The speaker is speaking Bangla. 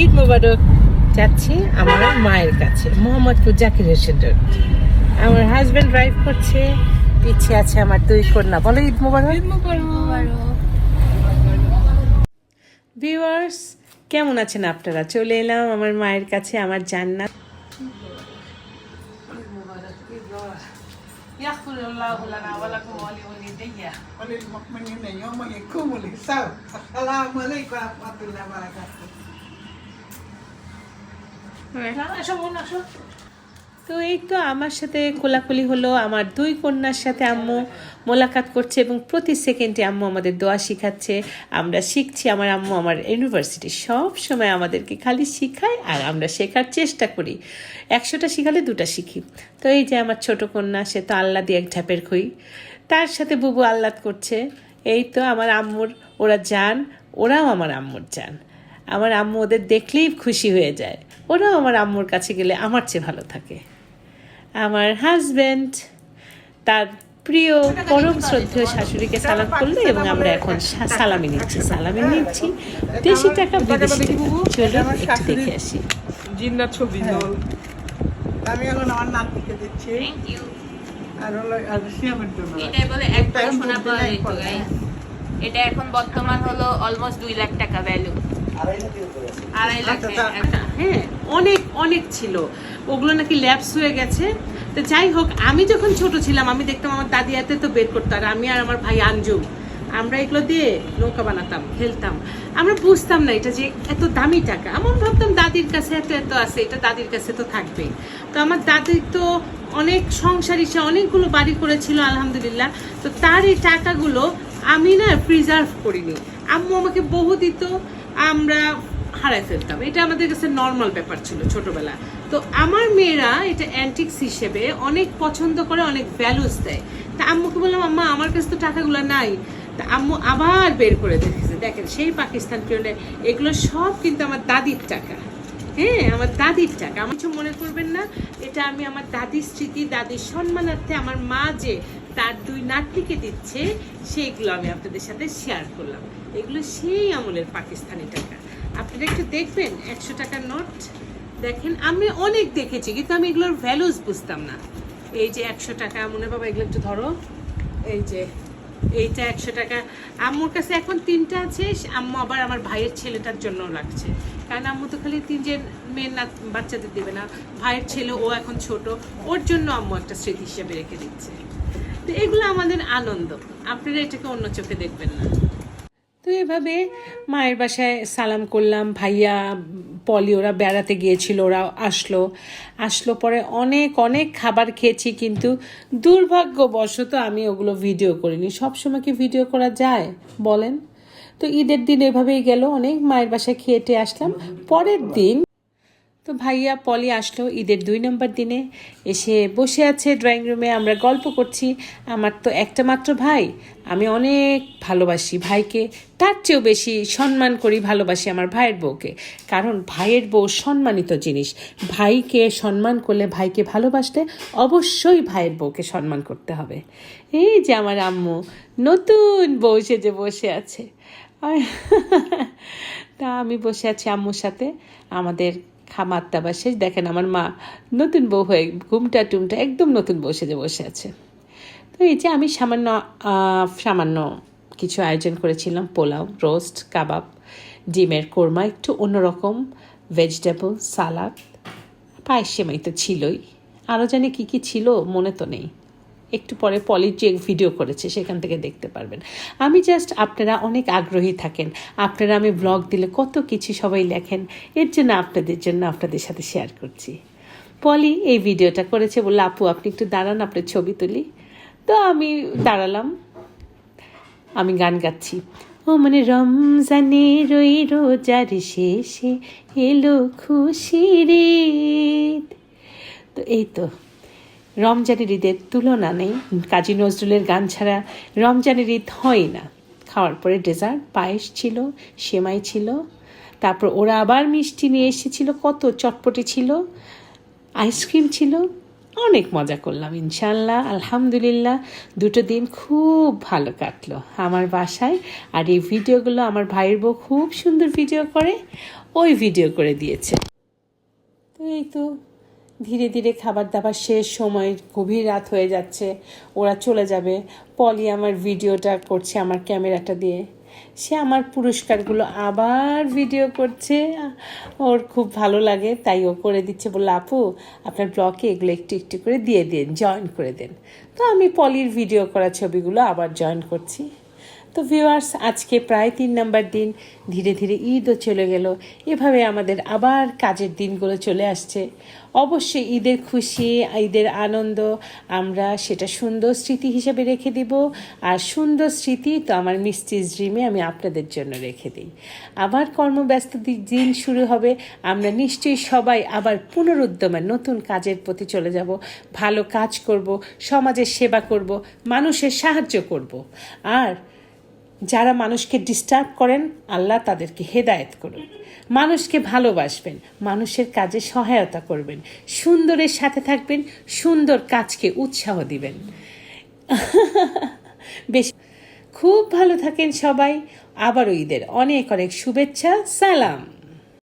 ঈদ মোবারক। যাচ্ছি আমার মায়ের কাছে, মোহাম্মদপুর জাকির হোসেন রোড। আমার হাজবেন্ড ড্রাইভ করছে, পিছিয়ে আছে আমার দুই কন্যা। বলো ঈদ মোবারক। ঈদ মোবারক। ভিউয়ার্স, কেমন আছেন আপনারা? চলে এলাম আমার মায়ের কাছে, আমার জান্নাত। তো এই তো আমার সাথে কোলাকুলি হলো, আমার দুই কন্যার সাথে আম্মু মোলাকাত করছে এবং প্রতি সেকেন্ডে আম্মু আমাদের দোয়া শিখাচ্ছে, আমরা শিখছি। আমার আম্মু আমার ইউনিভার্সিটি সব সময় আমাদেরকে খালি শিখায় আর আমরা শেখার চেষ্টা করি। 100টা শিখালে 2টা শিখি। তো এই যে আমার ছোট কন্যা, সে তো আল্লাহ দিয়ে এক ঢ্যাপের খই, তার সাথে বুবু আহ্লাদ করছে। এই তো আমার আম্মুর ওরা যান, ওরাও আমার আম্মুর যান। আমার আম্মু ওদের দেখলেই খুশি হয়ে যায়, ওরাও আমার আম্মুর কাছে গেলে আমার চেয়ে ভালো থাকে। আমার হাজব্যান্ড তার প্রিয় পরম শ্রদ্ধেয় শাশুড়িকে সালাম করলো এবং আমরা এখন সালামি নিচ্ছি দেশি টাকা বিদেশি টাকা। চলো একটু দেখে আসি। জিন্দার ছবি আমি এখন আমার নাতিকে দিচ্ছি। আর হলো সিয়ামের জন্য এটাই বলে এক সোনা পাওয়া যেত গাইস। এটা এখন বর্তমান হলো অলমোস্ট 2 লাখ টাকা ভ্যালু। 2.5 লাখ। হ্যাঁ, অনেক অনেক ছিল, ওগুলো নাকি ল্যাপস হয়ে গেছে। তো যাই হোক, আমি যখন ছোট ছিলাম আমি দেখতাম আমার দাদি হাতে তো বের করতো, আর আমি আর আমার ভাই আঞ্জুম আমরা এগুলো দিয়ে নৌকা বানাতাম, খেলতাম। আমরা বুঝতাম না এটা যে এত দামি টাকা। আমার ভাবতাম দাদির কাছে এত এত আছে, এটা দাদির কাছে তো থাকবেই। তো আমার দাদি তো অনেক সংসারী, সে অনেকগুলো বাড়ি করেছিল আলহামদুলিল্লাহ। তো তার এই টাকাগুলো আমি না প্রিজার্ভ করিনি, আম্মু আমাকে বহু দিত, আমরা হারাই ফেলতাম। এটা আমাদের কাছে নর্মাল ব্যাপার ছিল ছোটবেলা। তো আমার মেয়েরা এটা অ্যান্টিক্স হিসেবে অনেক পছন্দ করে, অনেক ভ্যালুস দেয়। তা আম্মুকে বললাম, আম্মা আমার কাছে তো টাকাগুলো নাই। তা আম্মু আবার বের করে দেখেছে, দেখেন সেই পাকিস্তান পিরিয়ডে এগুলো সব কিন্তু আমার দাদির টাকা। হ্যাঁ, আমার দাদির টাকা। আমি কিছু মনে করবেন না, এটা আমি আমার দাদির স্মৃতি, দাদির সম্মানার্থে আমার মা যে তার 2 নাতনিকে দিচ্ছে সেইগুলো আমি আপনাদের সাথে শেয়ার করলাম। এগুলো সেই আমলের পাকিস্তানি টাকা। আপনারা একটু দেখবেন 100 টাকার নোট দেখেন। আমি অনেক দেখেছি কিন্তু আমি এগুলোর ভ্যালুস বুঝতাম না। এই যে 100 টাকা, মনে বাবা এগুলো একটু ধরো। এই যে এইটা 100 টাকা। আম্মুর কাছে এখন 3টা আছে, আম্মু আবার আমার ভাইয়ের ছেলেটার জন্য রাখছে, কারণ আম্মু তো খালি 3 মেয়ের বাচ্চাদের দেবে না, ভাইয়ের ছেলে ও এখন ছোট, ওর জন্য আম্মু একটা স্মৃতি হিসেবে রেখে দিচ্ছে। তো এগুলো আমাদের আনন্দ, আপনারা এটাকে অন্য চোখে দেখবেন না। তো এভাবে মায়ের বাসায় সালাম করলাম। ভাইয়া পলি ওরা বেড়াতে গিয়েছিল, ওরা আসলো পরে অনেক অনেক খাবার খেয়েছি, কিন্তু দুর্ভাগ্যবশত আমি ওগুলো ভিডিও করিনি। সবসময় কি ভিডিও করা যায় বলেন? তো ঈদের দিন এভাবেই গেল, অনেক মায়ের বাসায় খেয়ে আসলাম। পরের দিন তো ভাইয়া পলি আসলো ঈদের 2 নম্বর দিনে, এসে বসে আছে ড্রয়িং রুমে, আমরা গল্প করছি। আমার তো একটা মাত্র ভাই, আমি অনেক ভালোবাসি ভাইকে, তার চেয়েও বেশি সম্মান করি, ভালোবাসি আমার ভাইয়ের বউকে। কারণ ভাইয়ের বউ সম্মানিত জিনিস। ভাইকে সম্মান করলে, ভাইকে ভালোবাসলে অবশ্যই ভাইয়ের বউকে সম্মান করতে হবে। এই যে আমার আম্মু নতুন বউ সেজে বসে আছে। তা আমি বসে আছি আম্মুর সাথে, আমাদের খামার দাবার শেষ। দেখেন আমার মা নতুন বউ হয়ে ঘুমটা টুমটা একদম নতুন বউ সেজে বসে আছে। তো এই যে আমি সামান্য কিছু আয়োজন করেছিলাম, পোলাও, রোস্ট, কাবাব, ডিমের কোরমা, একটু অন্যরকম ভেজিটেবল, সালাদ, পায়েস, সেমাই তো ছিলই, আরও জানি কী কী ছিল মনে তো নেই। একটু পরে পলির যে ভিডিও করেছে সেখান থেকে দেখতে পারবেন। আমি জাস্ট, আপনারা অনেক আগ্রহী থাকেন, আপনারা আমি ব্লগ দিলে কত কিছু সবাই লেখেন, এর জন্য আপনাদের সাথে শেয়ার করছি। পলি এই ভিডিওটা করেছে, বললো আপু আপনি একটু দাঁড়ান, আপনার ছবি তুলি। তো আমি দাঁড়ালাম, আমি গান গাচ্ছি। ও মানে রমজানের ওই রোজার শেষে এলো খুশির ঈদ। তো এই তো রমজানের ঈদের তুলনা নেই, কাজী নজরুলের গান ছাড়া রমজানের ঈদ হয় না। খাওয়ার পরে ডেজার্ট, পায়েস ছিল, সেমাই ছিল, তারপর ওরা আবার মিষ্টি নিয়ে এসেছিল, কত চটপটি ছিল, আইসক্রিম ছিল, অনেক মজা করলাম ইনশাল্লাহ, আলহামদুলিল্লাহ। 2টো দিন খুব ভালো কাটলো আমার বাসায়। আর এই ভিডিওগুলো আমার ভাইয়ের বউ খুব সুন্দর ভিডিও করে, ওই ভিডিও করে দিয়েছে। তো এই তো ধীরে ধীরে খাবার দাবার শেষ, সময় গভীর রাত হয়ে যাচ্ছে, ওরা চলে যাবে। পলি আমার ভিডিওটা করছে আমার ক্যামেরাটা দিয়ে, সে আমার পুরস্কারগুলো আবার ভিডিও করছে, ওর খুব ভালো লাগে তাই ও করে দিচ্ছে। বললো আপু আপনার ব্লগে এগুলো একটু একটু করে দিয়ে দিন, জয়েন করে দেন। তো আমি পলির ভিডিও করা ছবিগুলো আবার জয়েন করছি। তো ভিউয়ার্স, আজকে প্রায় 3 নম্বর দিন, ধীরে ধীরে ঈদও চলে গেল। এভাবে আমাদের আবার কাজের দিনগুলো চলে আসছে। অবশ্যই ঈদের খুশি, ঈদের আনন্দ আমরা সেটা সুন্দর স্মৃতি হিসেবে রেখে দিব। আর সুন্দর স্মৃতি তো আমার মিষ্টিস ড্রিমে আমি আপনাদের জন্য রেখে দিই। আবার কর্মব্যস্ত দিন শুরু হবে, আমরা নিশ্চয়ই সবাই আবার পুনরুদ্যমে নতুন কাজের প্রতি চলে যাব। ভালো কাজ করব, সমাজের সেবা করব, মানুষের সাহায্য করব। আর যারা মানুষকে ডিস্টার্ব করেন, আল্লাহ তাদেরকে হেদায়েত করুন। মানুষকে ভালোবাসবেন, মানুষের কাজে সহায়তা করবেন, সুন্দরের সাথে থাকবেন, সুন্দর কাজকে উৎসাহ দিবেন। বেশ খুব ভালো থাকেন সবাই। আবারও ঈদের অনেক অনেক শুভেচ্ছা, সালাম।